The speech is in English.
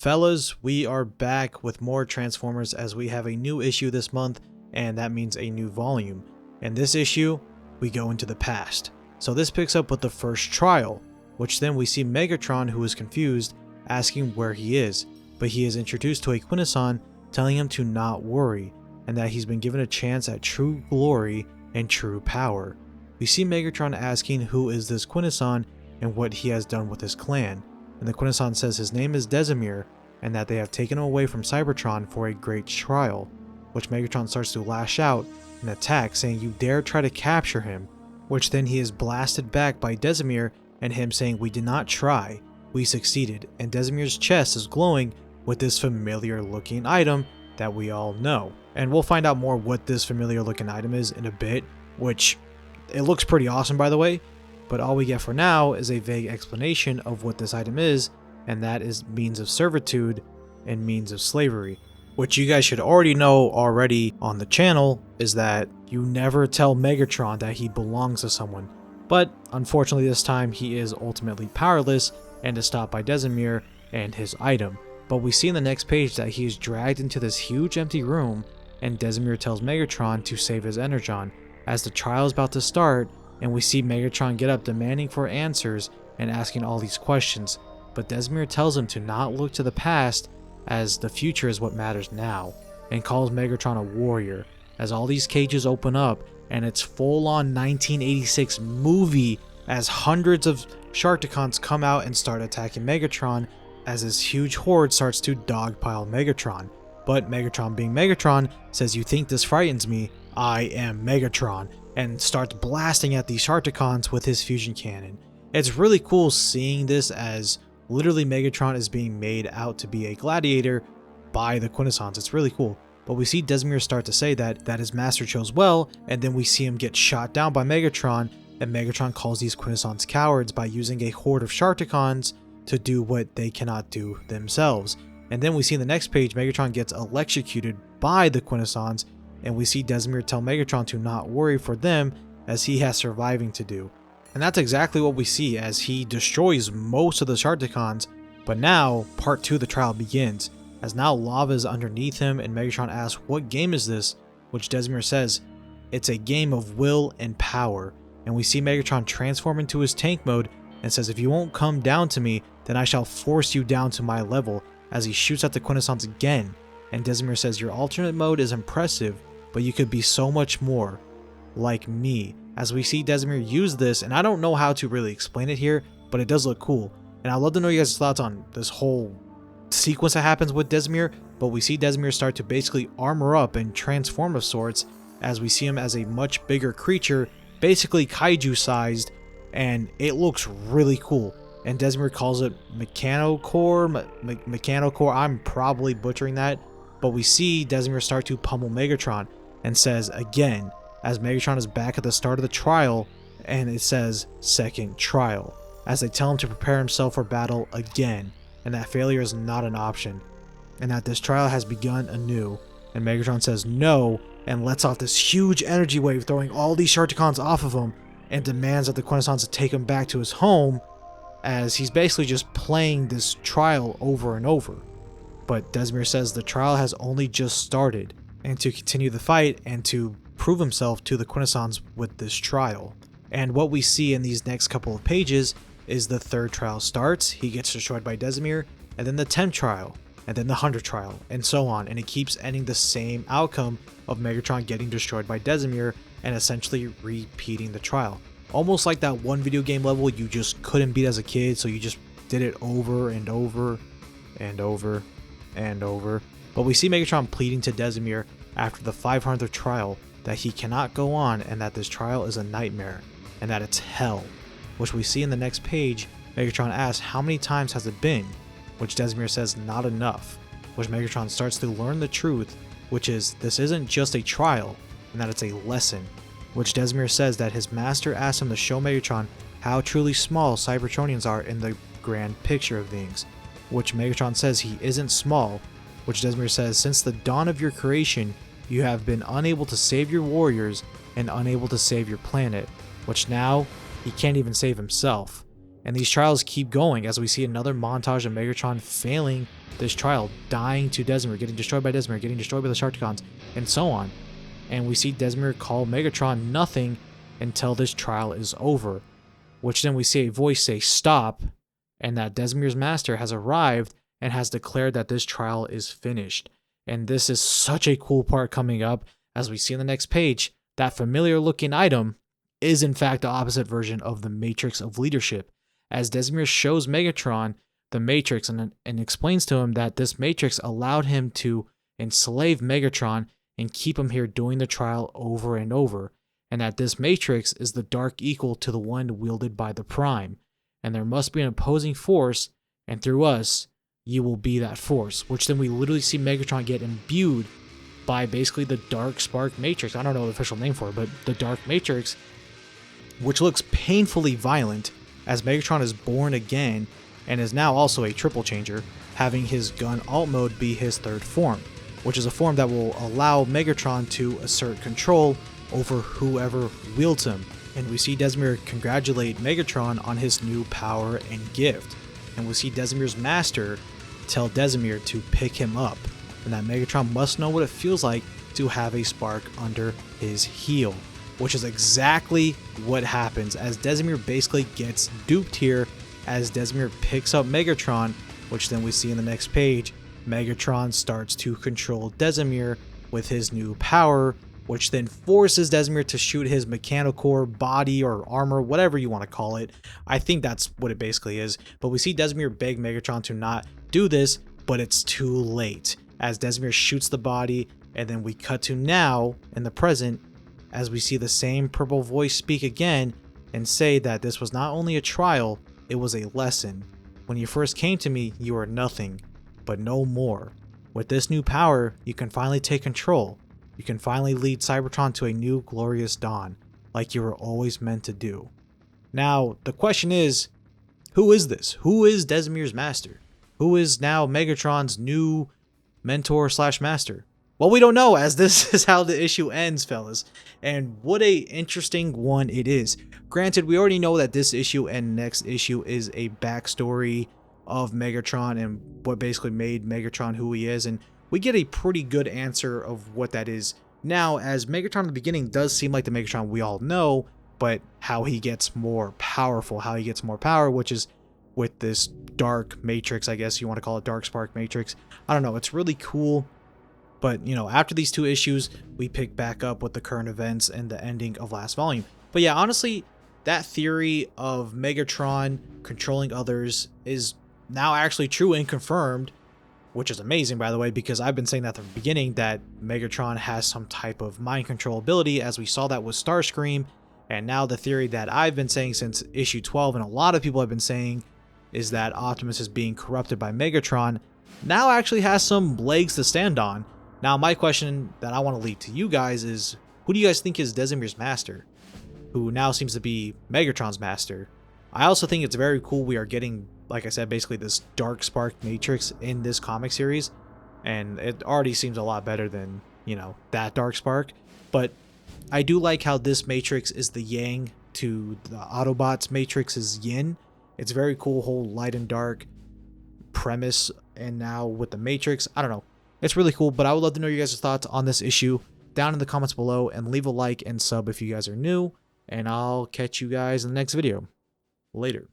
Fellas, we are back with more Transformers as we have a new issue this month, and that means a new volume. In this issue, we go into the past. So this picks up with the first trial, which then we see Megatron, who is confused, asking where he is, but he is introduced to a Quintesson telling him to not worry, and that he's been given a chance at true glory and true power. We see Megatron asking who is this Quintesson and what he has done with his clan, and the Quintesson says his name is Desimir, and that they have taken him away from Cybertron for a great trial, which Megatron starts to lash out and attack, saying you dare try to capture him, which then he is blasted back by Desimir and him saying we did not try, we succeeded, and Desimir's chest is glowing with this familiar looking item that we all know. And we'll find out more what this familiar looking item is in a bit, which it looks pretty awesome by the way, but all we get for now is a vague explanation of what this item is, and that is means of servitude and means of slavery. Which you guys should already know already on the channel is that you never tell Megatron that he belongs to someone. But unfortunately this time he is ultimately powerless and is stopped by Desimir and his item. But we see in the next page that he is dragged into this huge empty room, and Desimir tells Megatron to save his Energon as the trial is about to start, and we see Megatron get up demanding for answers and asking all these questions. But Desimir tells him to not look to the past as the future is what matters now, and calls Megatron a warrior as all these cages open up and it's full-on 1986 movie as hundreds of Sharkticons come out and start attacking Megatron as this huge horde starts to dogpile Megatron. But Megatron, being Megatron, says, "You think this frightens me? I am Megatron," and starts blasting at these Sharkticons with his fusion cannon. It's really cool seeing this as literally Megatron is being made out to be a gladiator by the Quintessons. It's really cool. But we see Desimir start to say that his master chose well, and then we see him get shot down by Megatron, and Megatron calls these Quintessons cowards by using a horde of Sharkticons to do what they cannot do themselves. And then we see in the next page Megatron gets electrocuted by the Quintessons, and we see Desimir tell Megatron to not worry for them as he has surviving to do. And that's exactly what we see as he destroys most of the Sharkticons. But now part 2 of the trial begins, as now lava is underneath him, and Megatron asks what game is this, which Desimir says it's a game of will and power. And we see Megatron transform into his tank mode and says, "If you won't come down to me, then I shall force you down to my level," as he shoots at the Quintessons again. And Desimir says, "Your alternate mode is impressive, but you could be so much more like me," as we see Desimir use this, and I don't know how to really explain it here, but it does look cool. And I'd love to know your guys' thoughts on this whole sequence that happens with Desimir, but we see Desimir start to basically armor up and transform of sorts, as we see him as a much bigger creature, basically kaiju sized, and it looks really cool. And Desimir calls it Mechanocore, Mechanocore, I'm probably butchering that, but we see Desimir start to pummel Megatron, and says again, as Megatron is back at the start of the trial, and it says second trial, as they tell him to prepare himself for battle again, and that failure is not an option, and that this trial has begun anew. And Megatron says no, and lets off this huge energy wave, throwing all these Sharkticons off of him, and demands that the Quintessons to take him back to his home, as he's basically just playing this trial over and over. But Desimir says the trial has only just started, and to continue the fight and to prove himself to the Quintessons with this trial. And what we see in these next couple of pages is the third trial starts, he gets destroyed by Desimir, and then the 10th trial, and then the 100th trial, and so on, and it keeps ending the same outcome of Megatron getting destroyed by Desimir and essentially repeating the trial. Almost like that one video game level you just couldn't beat as a kid, so you just did it over and over and over and over. But we see Megatron pleading to Desimir after the 500th trial that he cannot go on, and that this trial is a nightmare, and that it's hell. Which we see in the next page, Megatron asks how many times has it been, which Desimir says not enough, which Megatron starts to learn the truth, which is this isn't just a trial, and that it's a lesson, which Desimir says that his master asked him to show Megatron how truly small Cybertronians are in the grand picture of things, which Megatron says he isn't small, which Desimir says since the dawn of your creation, you have been unable to save your warriors and unable to save your planet, which now he can't even save himself. And these trials keep going as we see another montage of Megatron failing this trial, dying to Desimir, getting destroyed by Desimir, getting destroyed by the Sharkticons, and so on. And we see Desimir call Megatron nothing until this trial is over, which then we see a voice say stop, and that Desimir's master has arrived and has declared that this trial is finished. And this is such a cool part coming up, as we see on the next page. That familiar looking item is in fact the opposite version of the Matrix of Leadership, as Desimir shows Megatron the Matrix and explains to him that this Matrix allowed him to enslave Megatron and keep him here doing the trial over and over, and that this Matrix is the dark equal to the one wielded by the Prime, and there must be an opposing force, and through us, you will be that force, which then we literally see Megatron get imbued by basically the Dark Spark Matrix. I don't know the official name for it, but the Dark Matrix, which looks painfully violent, as Megatron is born again and is now also a triple changer, having his gun alt mode be his third form, which is a form that will allow Megatron to assert control over whoever wields him. And we see Desimir congratulate Megatron on his new power and gift, and we see Desimir's master tell Desimir to pick him up, and that Megatron must know what it feels like to have a spark under his heel, which is exactly what happens, as Desimir basically gets duped here, as Desimir picks up Megatron, which then we see in the next page. Megatron starts to control Desimir with his new power, which then forces Desimir to shoot his mechanical core, body, or armor, whatever you want to call it. I think that's what it basically is. But we see Desimir beg Megatron to not do this, but it's too late, as Desimir shoots the body, and then we cut to now, in the present, as we see the same purple voice speak again and say that this was not only a trial, it was a lesson. When you first came to me, you were nothing, but no more. With this new power, you can finally take control. You can finally lead Cybertron to a new glorious dawn, like you were always meant to do. Now, the question is, who is this? Who is Desimir's master? Who is now Megatron's new mentor / master? Well, we don't know, as this is how the issue ends, fellas. And what a interesting one it is. Granted, we already know that this issue and next issue is a backstory of Megatron and what basically made Megatron who he is, and we get a pretty good answer of what that is now, as Megatron in the beginning does seem like the Megatron we all know, but how he gets more powerful, how he gets more power, which is with this dark matrix, I guess you want to call it, Dark Spark Matrix. I don't know, it's really cool. But, you know, after these two issues, we pick back up with the current events and the ending of last volume. But yeah, honestly, that theory of Megatron controlling others is now actually true and confirmed, which is amazing, by the way, because I've been saying that from the beginning, that Megatron has some type of mind control ability, as we saw that with Starscream. And now the theory that I've been saying since issue 12, and a lot of people have been saying, is that Optimus is being corrupted by Megatron, now actually has some legs to stand on. Now, my question that I want to leave to you guys is, who do you guys think is Desimir's master, who now seems to be Megatron's master? I also think it's very cool we are getting, like I said, basically this Dark Spark Matrix in this comic series, and it already seems a lot better than, you know, that Dark Spark. But I do like how this Matrix is the yang to the Autobots Matrix is yin. It's very cool, whole light and dark premise, and now with the Matrix, I don't know. It's really cool, but I would love to know your guys' thoughts on this issue down in the comments below, and leave a like and sub if you guys are new, and I'll catch you guys in the next video. Later.